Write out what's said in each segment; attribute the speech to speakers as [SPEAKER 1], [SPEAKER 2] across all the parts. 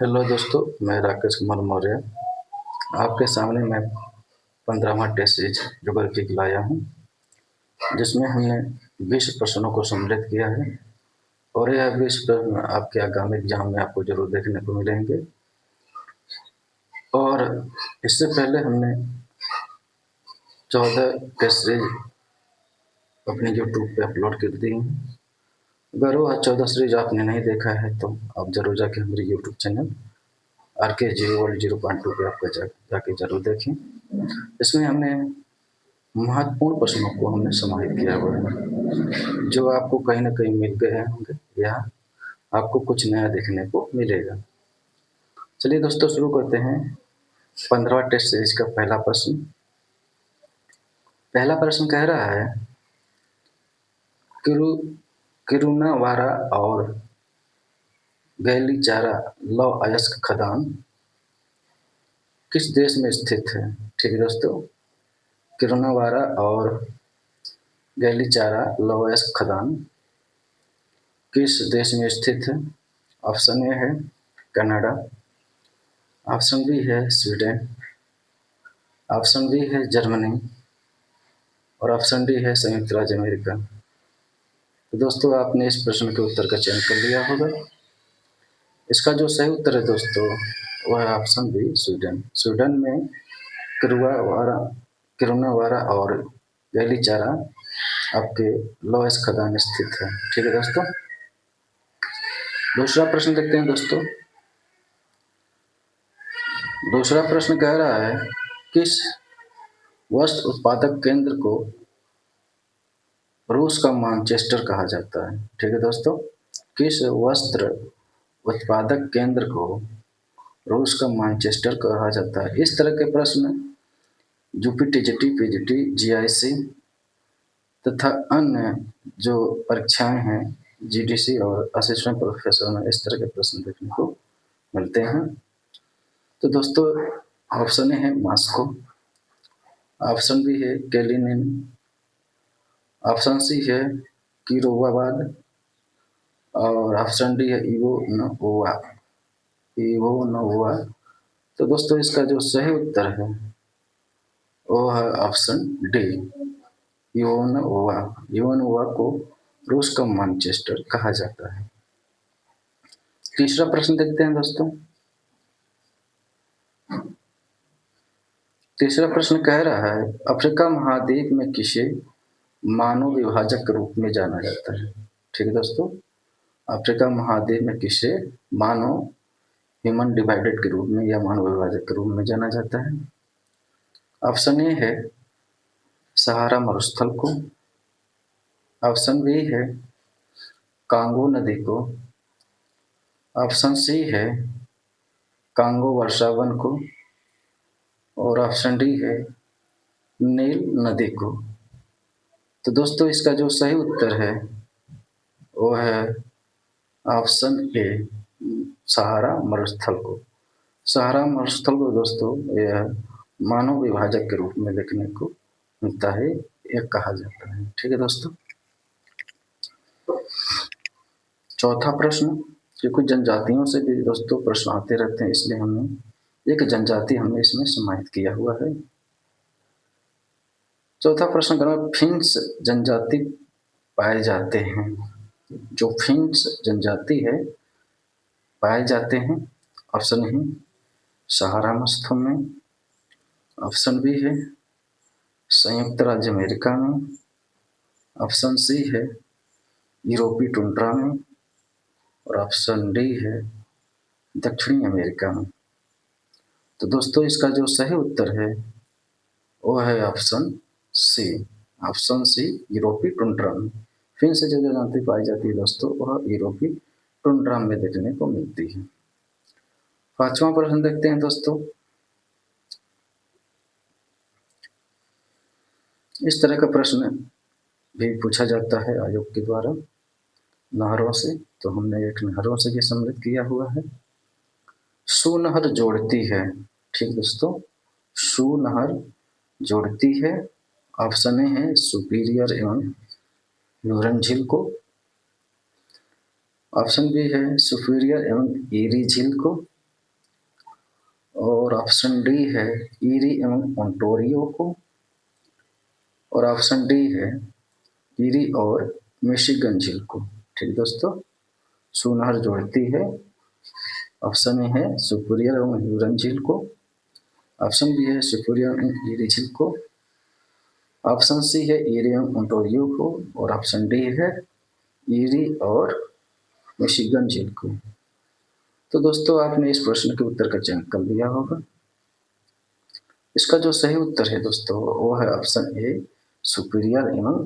[SPEAKER 1] Hello दोस्तों, मैं राकेश कुमार मौर्य आपके सामने मैं 15वां टेस्ट सीरीज ज्योग्राफी की लाया हूँ, जिसमें हमने 20 प्रश्नों को सम्मिलित किया है और यह 20 प्रश्न आपके आगामी एग्जाम में आपको जरूर देखने को मिलेंगे। और इससे पहले हमने 14 टेस्ट सीरीज अपने यूट्यूब पे अपलोड कर दी हैं। अगर वह 14 सीरीज आपने नहीं देखा है तो आप जरूर जाके हमारे यूट्यूब चैनल RK0 पे आपका जाके जरूर देखें। इसमें हमने महत्वपूर्ण प्रश्नों को हमने समाहित किया हुआ है, जो आपको कहीं ना कहीं मिल गए होंगे या आपको कुछ नया देखने को मिलेगा। चलिए दोस्तों, शुरू करते हैं 15वां टेस्ट सीरीज का पहला प्रश्न। पहला प्रश्न कह रहा है किरुनावारा और गैलीचारा लौह अयस्क खदान किस देश में स्थित है। ठीक है दोस्तों, किरुनावारा और गैलीचारा लौह अयस्क खदान किस देश में स्थित है। ऑप्शन ए है कनाडा, ऑप्शन बी है स्वीडन, ऑप्शन बी है जर्मनी और ऑप्शन डी है संयुक्त राज्य अमेरिका। तो दोस्तों, आपने इस प्रश्न के उत्तर का चयन कर लिया होगा। इसका जो सही उत्तर है दोस्तों, वह है ऑप्शन बी स्वीडन। स्वीडन में किरुनावारा और गैलीचारा आपके लौह अयस्क खदान स्थित है। ठीक है दोस्तों, दूसरा प्रश्न देखते हैं दोस्तों। दूसरा प्रश्न कह रहा है किस वस्त्र उत्पादक केंद्र को रूस का मैनचेस्टर कहा जाता है। ठीक है दोस्तों, किस वस्त्र उत्पादक केंद्र को रूस का मैनचेस्टर कहा जाता है। इस तरह के प्रश्न यूपी टीजीटी, पीजीटी, जीआईसी तथा अन्य जो परीक्षाएं हैं जीडीसी और असिस्टेंट प्रोफेसर में इस तरह के प्रश्न देखने को मिलते हैं। तो दोस्तों, ऑप्शन ए है मॉस्को, ऑप्शन बी है कैलिनिन, ऑप्शन सी है किरोवाबाद और ऑप्शन डी है इवोनोवा। तो दोस्तों, इसका जो सही उत्तर है वो है ऑप्शन डी इवोनोवा। इवोनोवा को रूस का मैनचेस्टर कहा जाता है। तीसरा प्रश्न देखते हैं दोस्तों। तीसरा प्रश्न कह रहा है अफ्रीका महाद्वीप में किसे मानव विभाजक के रूप में जाना जाता है। ठीक है दोस्तों, अफ्रीका महाद्वीप में किसे मानव ह्यूमन डिवाइडेड के रूप में या मानव विभाजक के रूप में जाना जाता है। ऑप्शन ए है सहारा मरुस्थल को, ऑप्शन बी है कांगो नदी को, ऑप्शन सी है कांगो वर्षावन को और ऑप्शन डी है नील नदी को। तो दोस्तों, इसका जो सही उत्तर है वो है ऑप्शन ए सहारा मरुस्थल को। सहारा मरुस्थल को दोस्तों यह मानव विभाजक के रूप में देखने को मिलता है, यह कहा जाता है। ठीक है दोस्तों, चौथा प्रश्न, क्योंकि जनजातियों से भी दोस्तों प्रश्न आते रहते हैं, इसलिए हमने एक जनजाति हमने इसमें समाहित किया हुआ है। चौथा प्रश्न करो, फिंच जनजाति पाए जाते हैं। जो फिंच जनजाति है पाए जाते हैं, ऑप्शन है सहारा मरुस्थल में, ऑप्शन बी है संयुक्त राज्य अमेरिका में, ऑप्शन सी है यूरोपीय टुंड्रा में और ऑप्शन डी है दक्षिणी अमेरिका में। तो दोस्तों, इसका जो सही उत्तर है वो है ऑप्शन सी। ऑप्शन सी यूरोपीय टुंड्रा में फिर से जो जनजाति पाई जाती है दोस्तों, वह यूरोपीय टुंड्रा में देखने को मिलती है। पांचवा प्रश्न देखते हैं दोस्तों। इस तरह का प्रश्न भी पूछा जाता है आयोग के द्वारा नहरों से, तो हमने एक नहरों से भी सम्मिलित किया हुआ है। सुनहर जोड़ती है। ठीक दोस्तों, सुनहर जोड़ती है। ऑप्शन ए है सुपीरियर एवं ह्यूरन झील को, ऑप्शन बी है सुपीरियर एवं एरी झील को और ऑप्शन डी है ईरी एवं ओंटारियो को, और ऑप्शन डी है ईरी और मिशिगन झील को। ठीक दोस्तों, सुनहर जोड़ती है। ऑप्शन ए है सुपीरियर एवं ह्यूरन झील को, ऑप्शन बी है सुपीरियर एवं ईरी झील को, ऑप्शन सी है ईरी एवं ओंटारियो को, और ऑप्शन डी है ईरी और मिशिगन झील को। तो दोस्तों आपने इस प्रश्न के उत्तर का चयन कर लिया होगा। इसका जो सही उत्तर है दोस्तों वो है ऑप्शन ए सुपीरियर एवं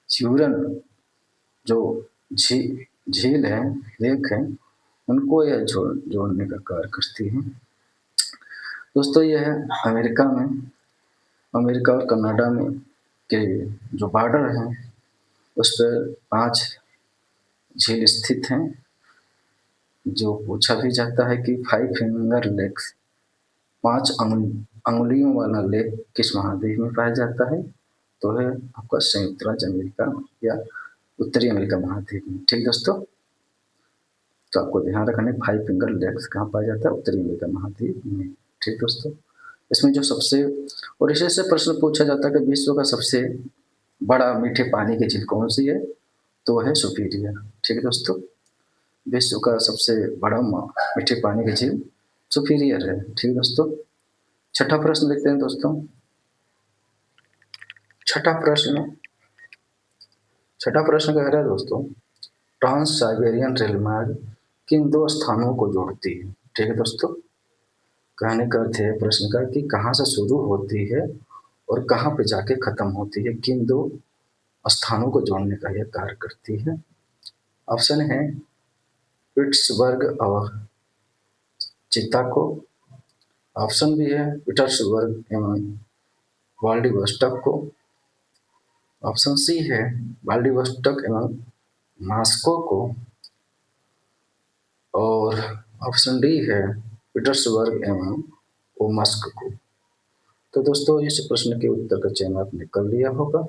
[SPEAKER 1] ह्यूरन जो झील है, लेक है, उनको यह जोड़ने का कार्य करती है। दोस्तों यह है अमेरिका और कनाडा में के जो बॉर्डर हैं उस पर 5 झील स्थित हैं। जो पूछा भी जाता है कि 5 फिंगर लेक्स, 5 अंगुलियों वाला लेक किस महाद्वीप में पाया जाता है? तो है आपका संयुक्त राज्य अमेरिका या उत्तरी अमेरिका महाद्वीप में। ठीक दोस्तों, तो आपको ध्यान रखना है 5 फिंगर लेक्स कहाँ पाया जाता है? उत्तरी अमेरिका महाद्वीप में। ठीक दोस्तों, इसमें जो सबसे और इसी से प्रश्न पूछा जाता है कि विश्व का सबसे बड़ा मीठे पानी की झील कौन सी है? तो वह है सुपीरियर। ठीक है दोस्तों, विश्व का सबसे बड़ा मीठे पानी की झील सुपीरियर है। ठीक है दोस्तों, छठा प्रश्न देखते हैं दोस्तों। छठा प्रश्न कह रहा है दोस्तों, ट्रांस साइबेरियन रेलमार्ग किन 2 स्थानों को जोड़ती है? ठीक है दोस्तों, कहने का अर्थ है प्रश्न का कि कहाँ से शुरू होती है और कहाँ पे जाके खत्म होती है, किन 2 स्थानों को जोड़ने का यह कार्य करती है। ऑप्शन है पिट्सबर्ग और चिकागो, ऑप्शन भी है पीटर्सबर्ग एवं व्लादिवोस्टॉक को, ऑप्शन सी है व्लादिवोस्टॉक एवं मॉस्को को, और ऑप्शन डी है पीटर्सबर्ग एवं ओमस्क को। तो दोस्तों इस प्रश्न के उत्तर का चयन आपने कर लिया होगा।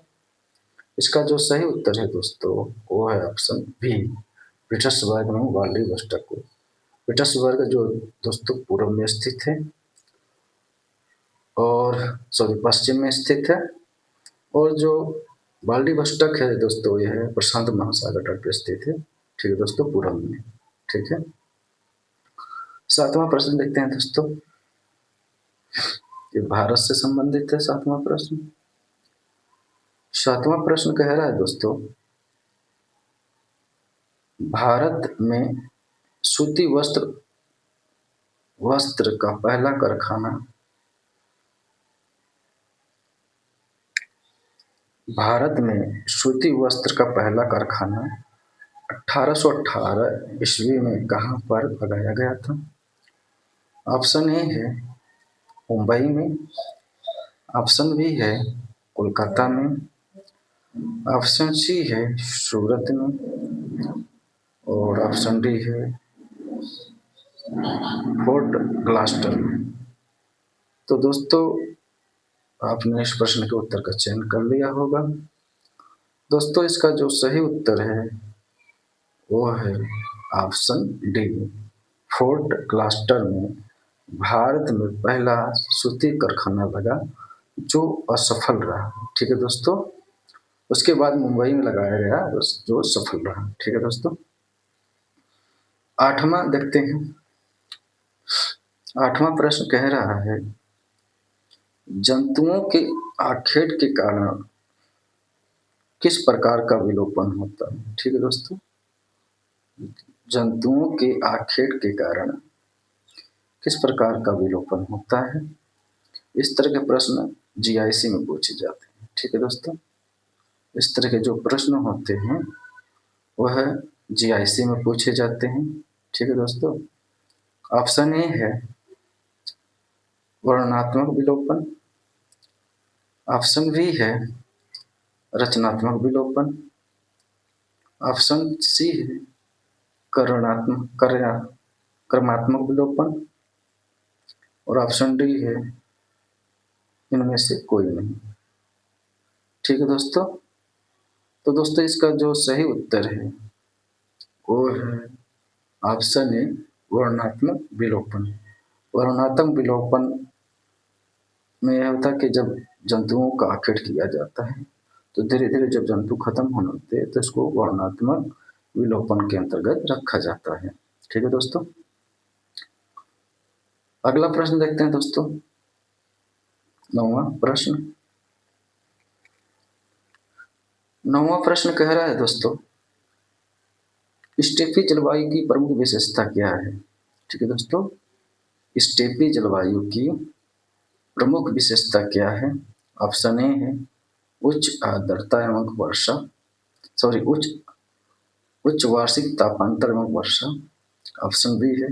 [SPEAKER 1] इसका जो सही उत्तर है दोस्तों वो है ऑप्शन बी पीटर्सबर्ग एवं व्लादिवोस्टॉक को। पीटर्सबर्ग जो दोस्तों पूर्व में स्थित है और पश्चिम में स्थित है, और जो व्लादिवोस्टॉक है दोस्तों यह प्रशांत महासागर तट पर स्थित है। ठीक है दोस्तों, पूर्व में। ठीक है, 7वां प्रश्न देखते हैं दोस्तों, ये भारत से संबंधित है। 7वां प्रश्न कह रहा है दोस्तों, भारत में सूती वस्त्र का पहला कारखाना भारत में सूती वस्त्र का पहला कारखाना 1818 ईस्वी में कहाँ पर लगाया गया था? ऑप्शन ए है मुंबई में, ऑप्शन बी है कोलकाता में, ऑप्शन सी है सूरत में, और ऑप्शन डी है फोर्ट ग्लास्टर में। तो दोस्तों आपने इस प्रश्न के उत्तर का चयन कर लिया होगा। दोस्तों इसका जो सही उत्तर है वो है ऑप्शन डी फोर्ट ग्लास्टर में भारत में पहला सूती कारखाना लगा जो असफल रहा। ठीक है दोस्तों, उसके बाद मुंबई में लगाया गया जो सफल रहा। ठीक है दोस्तों, 8वां देखते हैं। 8वां प्रश्न कह रहा है जंतुओं के आखेट के कारण किस प्रकार का विलोपन होता है? ठीक है दोस्तों, जंतुओं के आखेट के कारण किस प्रकार का विलोपन होता है? इस तरह के प्रश्न जीआईसी में पूछे जाते हैं। ठीक है दोस्तों, इस तरह के जो प्रश्न होते हैं वह जीआईसी में पूछे जाते हैं। ठीक है दोस्तों, ऑप्शन ए है वर्णनात्मक विलोपन, ऑप्शन बी है रचनात्मक विलोपन, ऑप्शन सी है कर्मात्मक विलोपन, और ऑप्शन डी है इनमें से कोई नहीं। ठीक है दोस्तों, तो दोस्तों इसका जो सही उत्तर है वो है ऑप्शन ए वर्णनात्मक विलोपन। वर्णनात्मक विलोपन में यह होता है कि जब जंतुओं का आखेट किया जाता है तो धीरे धीरे जब जंतु खत्म होने लगते हैं तो इसको वर्णनात्मक विलोपन के अंतर्गत रखा जाता है। ठीक है दोस्तों, अगला प्रश्न देखते हैं दोस्तों। 9वां प्रश्न। 9वां प्रश्न कह रहा है दोस्तों, स्टेपी जलवायु की प्रमुख विशेषता क्या है। ठीक है दोस्तों, स्टेपी जलवायु की प्रमुख विशेषता क्या है। ऑप्शन ए है उच्च आर्द्रता एवं वर्षा, सॉरी उच्च उच्च वार्षिक तापांतर एवं वर्षा। ऑप्शन बी है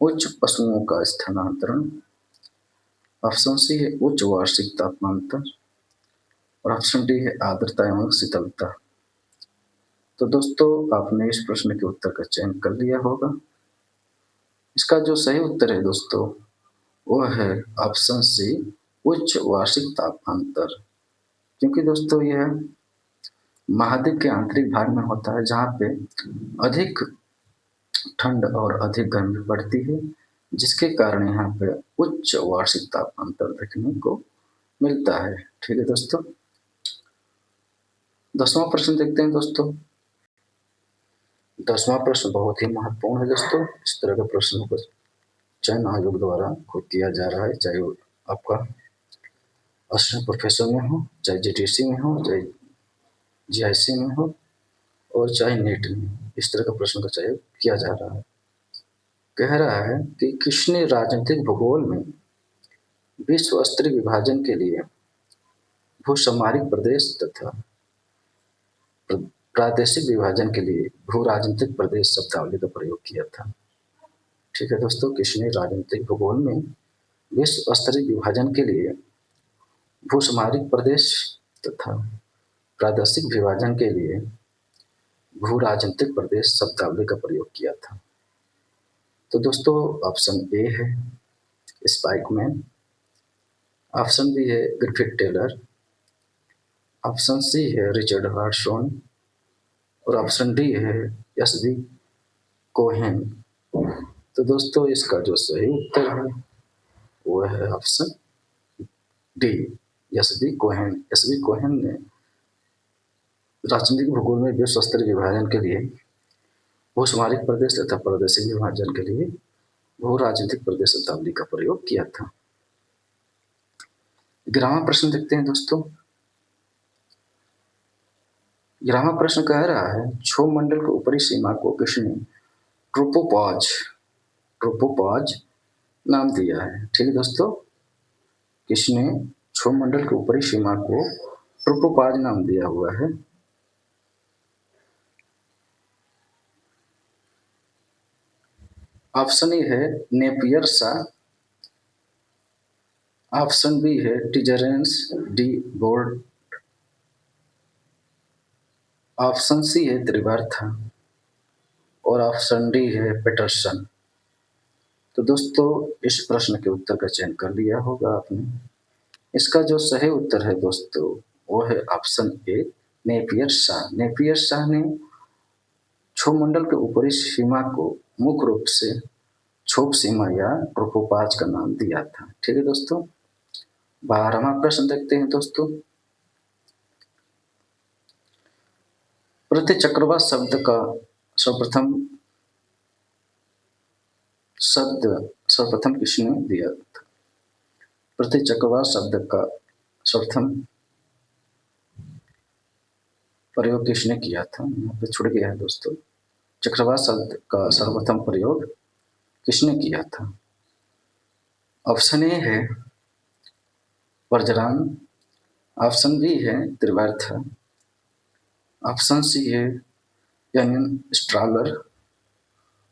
[SPEAKER 1] उच्च पशुओं का स्थानांतरण। ऑप्शन सी है उच्च वार्षिक तापांतर और ऑप्शन डी है आर्द्रता एवं शीतलता। तो दोस्तों आपने इस प्रश्न के उत्तर का चयन कर लिया होगा। इसका जो सही उत्तर है दोस्तों वो है ऑप्शन सी उच्च वार्षिक तापांतर, क्योंकि दोस्तों यह महाद्वीप के आंतरिक भाग में होता है जहाँ पे अधिक ठंड और अधिक गर्मी पड़ती है, जिसके कारण यहाँ पे उच्च वार्षिक तापांतर देखने को मिलता है। ठीक है दोस्तों, 10वां प्रश्न देखते हैं दोस्तों। 10वां प्रश्न बहुत ही महत्वपूर्ण है दोस्तों। इस तरह के प्रश्नों को चयन आयोग द्वारा खुद किया जा रहा है, चाहे वो आपका असिस्टेंट प्रोफेसर में हो, चाहे जीटीसी में हो, चाहे जीआईसी में हो और चाहे नीट में, इस तरह का प्रश्न का चयन किया जा रहा है। कह रहा है कि किसने राजनीतिक भूगोल में विश्व स्तरीय विभाजन के लिए भूसामरिक प्रदेश तथा प्रादेशिक विभाजन के लिए भू राजनीतिक प्रदेश शब्दावली का प्रयोग किया था। ठीक है दोस्तों, किसने राजनीतिक भूगोल में विश्व स्तरीय विभाजन के लिए भूसामरिक प्रदेश तथा प्रादेशिक विभाजन के लिए भू राजनीतिक प्रदेश शब्दावली का प्रयोग किया था। तो दोस्तों ऑप्शन ए है स्पाइकमैन, ऑप्शन बी है ग्रिफिथ टेलर, ऑप्शन सी है रिचर्ड हार्टसॉन और ऑप्शन डी है एस.डी. कोहेन। तो दोस्तों इसका जो सही उत्तर है वो है option D SD. Cohen. SD. Cohen ने राजनीतिक भूगोल में विश्व स्तरीय विभाजन के लिए भूसामरिक प्रदेश तथा प्रादेशिक विभाजन के लिए भू राजनीतिक प्रदेश शब्दावली का प्रयोग किया था। 11वां प्रश्न देखते हैं दोस्तों। 11वां प्रश्न कह रहा है क्षोभ मंडल की ऊपरी सीमा को किसने ट्रोपोपॉज ट्रोपोपॉज नाम दिया है। ठीक है दोस्तों, किसने क्षोभ मंडल की ऊपरी सीमा को ट्रोपोपॉज नाम दिया हुआ है। ऑप्शन ए है नेपियर सा, ऑप्शन बी है टिजरेंस डी बोर्ड, ऑप्शन सी है त्रिवर्था और ऑप्शन डी है पेटरसन। तो दोस्तों इस प्रश्न के उत्तर का चयन कर लिया होगा आपने। इसका जो सही उत्तर है दोस्तों वो है option A Napier Shah. Napier Shah ने क्षोभ मंडल के ऊपरी सीमा को मुख्य रूप से क्षोभ सीमा या ट्रोपोपॉज का नाम दिया था। ठीक है दोस्तों, 12वां प्रश्न देखते हैं दोस्तों। प्रतिचक्रवात शब्द का सर्वप्रथम किसने दिया था। प्रतिचक्रवात शब्द का सर्वप्रथम प्रयोग किसने किया था, यहाँ पे छूट गया है दोस्तों। चक्रवात शब्द का सर्वप्रथम प्रयोग किसने किया था। ऑप्शन ए है वर्जरान, ऑप्शन बी है त्रिवर्थ, ऑप्शन सी है यंगन स्ट्रालर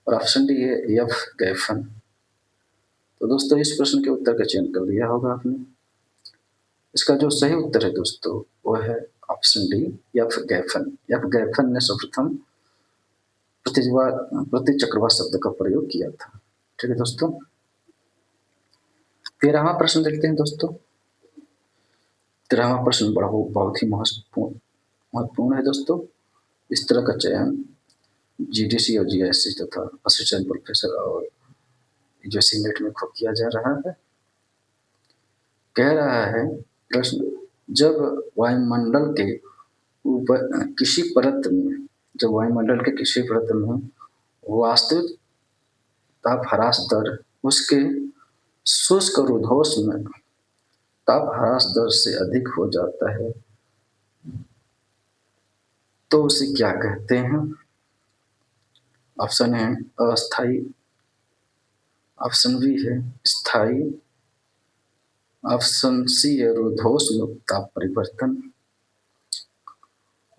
[SPEAKER 1] और ऑप्शन डी है एफ गैफन। तो दोस्तों इस प्रश्न के उत्तर का चयन कर लिया होगा आपने। इसका जो सही उत्तर है दोस्तों वो है ऑप्शन डी एफ गैफन। एफ गैफन ने सर्वप्रथम प्रतिचक्रवात शब्द का प्रयोग किया था। ठीक है दोस्तों, 13वां प्रश्न देखते हैं दोस्तों। 13वां प्रश्न बहुत ही महत्वपूर्ण है दोस्तों। इस तरह का चयन जीडीसी और जीआईसी तथा असिस्टेंट प्रोफेसर और जो सीनेट में खूब किया जा रहा है। कह रहा है प्रश्न, जब वायुमंडल के ऊपर किसी परत में जब वायुमंडल के किसी परत में वास्तविक तापह्रास दर उसके शुष्क रुद्धोष्म में तापह्रास दर से अधिक हो जाता है तो उसे क्या कहते हैं? ऑप्शन है अस्थाई, ऑप्शन बी है स्थाई, ऑप्शन सी है रुद्धोष्म ताप परिवर्तन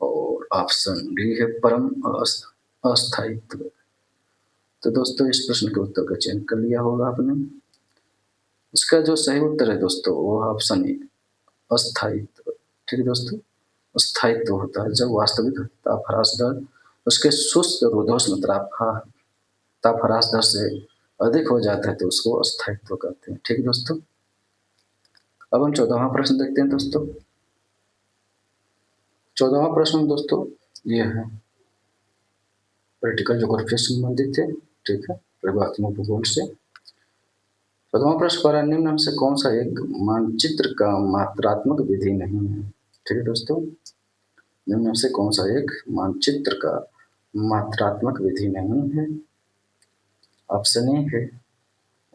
[SPEAKER 1] और ऑप्शन डी है परम अस्थायित्व। तो दोस्तों इस प्रश्न के उत्तर का चयन कर लिया होगा आपने। इसका जो सही उत्तर है दोस्तों वो ऑप्शन ए अस्थायित्व। ठीक है दोस्तों, स्थायित्व होता है जब वास्तविक तापह्रास दर उसके शुष्क रुद्धोष्म तापह्रास दर से अधिक हो जाता है तो उसको अस्थायित्व कहते हैं। ठीक है दोस्तों, अब हम 14वां प्रश्न देखते हैं दोस्तों। 14वां प्रश्न दोस्तों ये है, पॉलिटिकल ज्योग्राफी से संबंधित है। ठीक है, प्रयोगात्मक भूगोल से। 14वां प्रश्न पर निम्न में से कौन सा एक मानचित्र का मात्रात्मक विधि नहीं है? ठीक है दोस्तों, निम्न में से कौन सा एक मानचित्र का मात्रात्मक विधि नहीं है? ऑप्शन ए है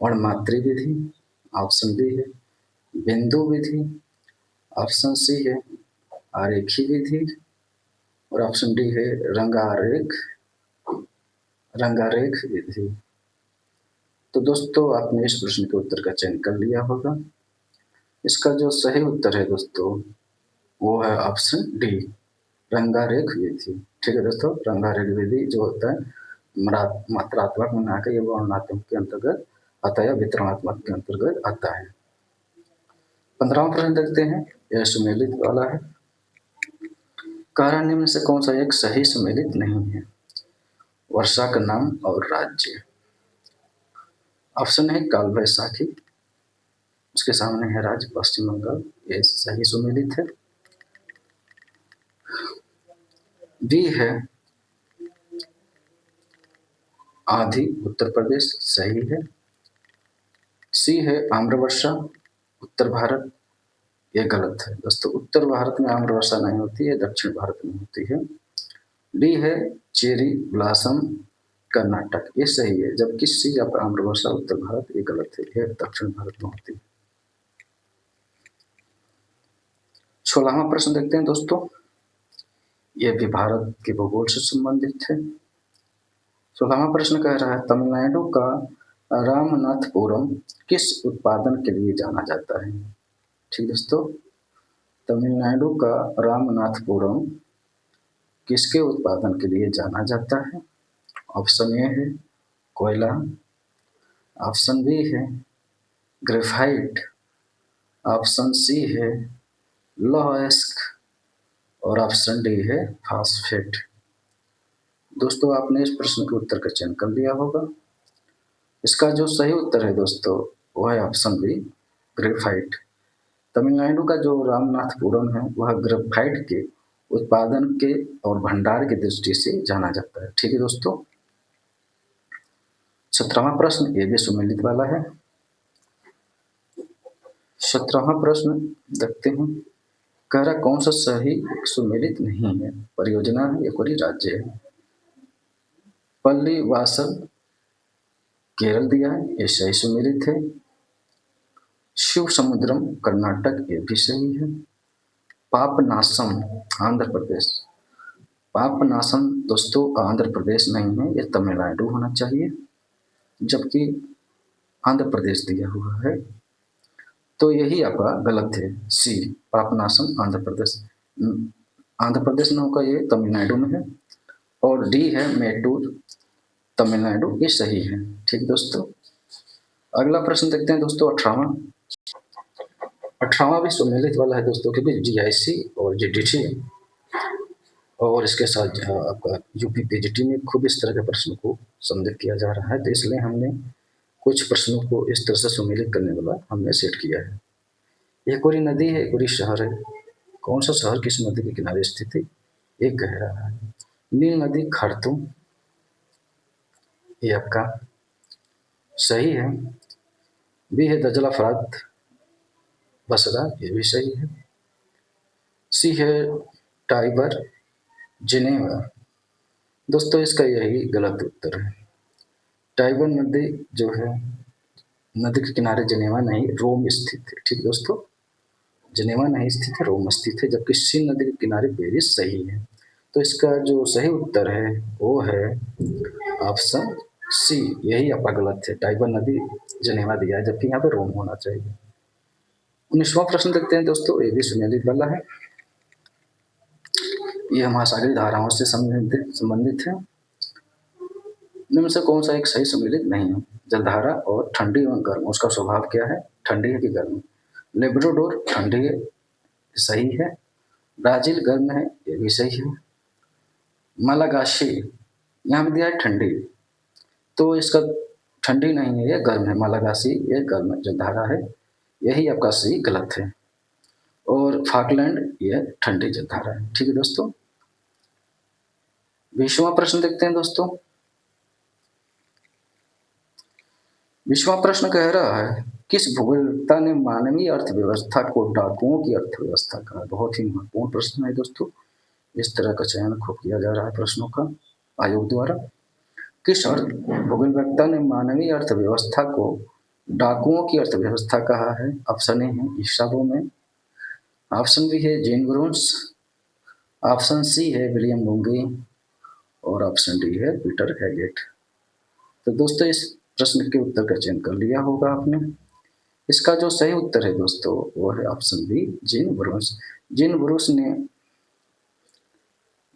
[SPEAKER 1] वर्णमात्री विधि, ऑप्शन बी है बिंदु विधि, ऑप्शन सी है आरेखी विधि और ऑप्शन डी है रंगारेख विधि। तो दोस्तों आपने इस प्रश्न के उत्तर का चयन कर लिया होगा। इसका जो सही उत्तर है दोस्तों वो है ऑप्शन डी रंगारेख विधि। ठीक है दोस्तों, रंगारेख विधि जो होता है मात्रात्मक में ना के वर्णनात्मक के अंतर्गत आता है, वितरणात्मक के अंतर्गत आता है। 15वां प्रश्न देखते हैं, यह सुमेलित वाला है। कारण निम्न से कौन सा एक सही सुमेलित नहीं है? वर्षा का नाम और राज्य। ऑप्शन है काल वैशाखी, उसके सामने है राज्य पश्चिम बंगाल, ये सही सुमेलित है। बी है आंधी उत्तर प्रदेश, सही है। सी है आम्रवर्षा उत्तर भारत, ये गलत है दोस्तों, उत्तर भारत में आम्रवर्षा नहीं होती है, दक्षिण भारत में होती है। डी है चेरी ब्लॉसम कर्नाटक, ये सही है, जबकि सी आम्रवर्षा उत्तर भारत, ये गलत है, ये दक्षिण भारत में होती है। 16वां प्रश्न देखते हैं दोस्तों, ये भी भारत के भूगोल से संबंधित है। 16वां प्रश्न कह रहा है, तमिलनाडु का रामनाथपुरम किस उत्पादन के लिए जाना जाता है? ठीक दोस्तों, तमिलनाडु का रामनाथपुरम किसके उत्पादन के लिए जाना जाता है? ऑप्शन ए है कोयला, ऑप्शन बी है ग्रेफाइट, ऑप्शन सी है लौह अयस्क और ऑप्शन डी है फास्फेट। दोस्तों आपने इस प्रश्न के उत्तर का चयन कर लिया होगा। इसका जो सही उत्तर है दोस्तों वो है ऑप्शन बी ग्रेफाइट। तमिलनाडु का जो रामनाथपुरम है वह ग्रेफाइट के उत्पादन के और भंडार की दृष्टि से जाना जाता है। ठीक है दोस्तों, 17वां प्रश्न ये भी सुमेलित वाला है। 17वां प्रश्न देखते हैं, कह रहा कौन सा सही सुमेलित नहीं है? परियोजना है या कोई राज्य है? पल्ली वासल केरल दिया है, ये सही सुमेलित है। शिव समुद्रम कर्नाटक, ये भी सही है। पापनासम आंध्र प्रदेश, पापनासम दोस्तों आंध्र प्रदेश नहीं है, ये तमिलनाडु होना चाहिए, जबकि आंध्र प्रदेश दिया हुआ है, तो यही आपका गलत है। सी पापनासम आंध्र प्रदेश, आंध्र प्रदेश में होगा, ये तमिलनाडु में है। और डी है मेटूर तमिलनाडु, ये सही है। ठीक दोस्तों, अगला प्रश्न देखते हैं दोस्तों 18वां भी सुमेलित वाला है दोस्तों, क्योंकि जीआईसी और जीडीटी और इसके साथ आपका यूपी पीजीटी में खूब इस तरह के प्रश्नों को संबोधित किया जा रहा है, तो इसलिए हमने कुछ प्रश्नों को इस तरह से सुमेलित करने वाला हमने सेट किया है। एक कोई नदी है, एक कोई शहर है, कौन सा शहर किस नदी के किनारे स्थित है? एक कह रहा है नील नदी खार्तूम, ये आपका सही है। बी है दजला फरात बसरा, ये भी सही है। सी है टाइबर जिनेवा। दोस्तों इसका यही गलत उत्तर है। टाइबर नदी जो है, नदी के किनारे जिनेवा नहीं रोम स्थित है। ठीक दोस्तों, जिनेवा नहीं स्थित है, रोम स्थित है, जबकि सीन नदी के किनारे पेरिस सही है। तो इसका जो सही उत्तर है वो है ऑप्शन सी। यही आपका गलत है, टाइबर नदी जिनेवा दिया है, जबकि यहाँ पे रोम होना चाहिए। 19वां प्रश्न देखते हैं दोस्तों, ये भी सुमेलित वाला है। ये महासागरीय धाराओं से संबंधित है। निम्न से कौन सा एक सही सम्मिलित नहीं है? जलधारा और ठंडी एवं गर्म, उसका स्वभाव क्या है? ठंडी है कि गर्म? लेब्राडोर ठंडी है, सही है। ब्राजील गर्म है, ये भी सही है। मालागाशी यहाँ पे दिया है ठंडी, तो इसका ठंडी नहीं है, ये गर्म है। मालागासी ये गर्म जलधारा है, यही आपका सही गलत है। और फाकलैंड ये ठंडी जलधारा है। ठीक है दोस्तों, 20वां प्रश्न देखते हैं दोस्तों। 20वां प्रश्न कह रहा है, किस भूगोलवेत्ता ने मानवीय अर्थव्यवस्था को डाकुओं की अर्थव्यवस्था कहा? बहुत ही महत्वपूर्ण प्रश्न है दोस्तों। इस तरह का चयन खूब किया जा रहा है प्रश्नों का आयोग द्वारा। किस भूगोलवेत्ता ने मानवीय अर्थव्यवस्था को डाकुओं की अर्थव्यवस्था कहा है? ऑप्शन ए है ईसाबो में, ऑप्शन बी है जीन ब्रून्स, ऑप्शन सी है विलियम बुंगे और ऑप्शन डी है पीटर हैगेट। तो दोस्तों इस प्रश्न के उत्तर का चयन कर लिया होगा आपने। इसका जो सही उत्तर है दोस्तों वो है option B Jean Bruce. Jean Bruce ने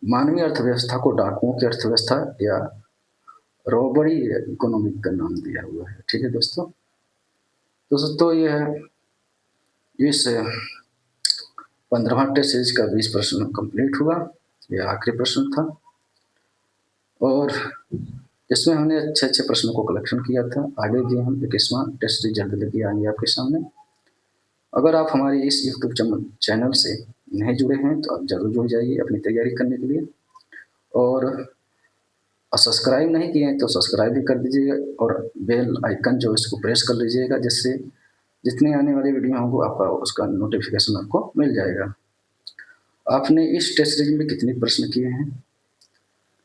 [SPEAKER 1] मानवीय अर्थव्यवस्था को डाकुओं की अर्थव्यवस्था या रॉबरी इकोनॉमिक का नाम दिया हुआ है। ठीक है दोस्तों, दोस्तों ये है इस 15वां टेस्ट सीरीज का 20 प्रश्न कंप्लीट हुआ। यह आखिरी प्रश्न था और इसमें हमने अच्छे अच्छे प्रश्नों को कलेक्शन किया था। आगे भी हम 21वां टेस्ट सीरीज जल्द लेके आएंगे आपके सामने। अगर आप हमारी इस यूट्यूब चैनल से नहीं जुड़े हैं तो आप जरूर जुड़ जाइए अपनी तैयारी करने के लिए, और सब्सक्राइब नहीं किए हैं तो सब्सक्राइब भी कर दीजिएगा और बेल आइकन जो इसको प्रेस कर लीजिएगा, जिससे जितनी आने वाली वीडियो होंगी आपका उसका नोटिफिकेशन आपको मिल जाएगा। आपने इस टेस्ट सीरीज में कितने प्रश्न किए हैं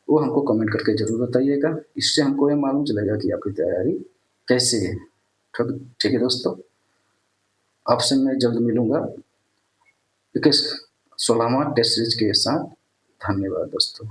[SPEAKER 1] वो हमको कमेंट करके जरूर बताइएगा। इससे हमको ये मालूम चलेगा कि आपकी तैयारी कैसी है। ठीक है दोस्तों, आपसे मैं जल्द मिलूंगा 16वां टेस्ट सीरीज के साथ। धन्यवाद दोस्तों।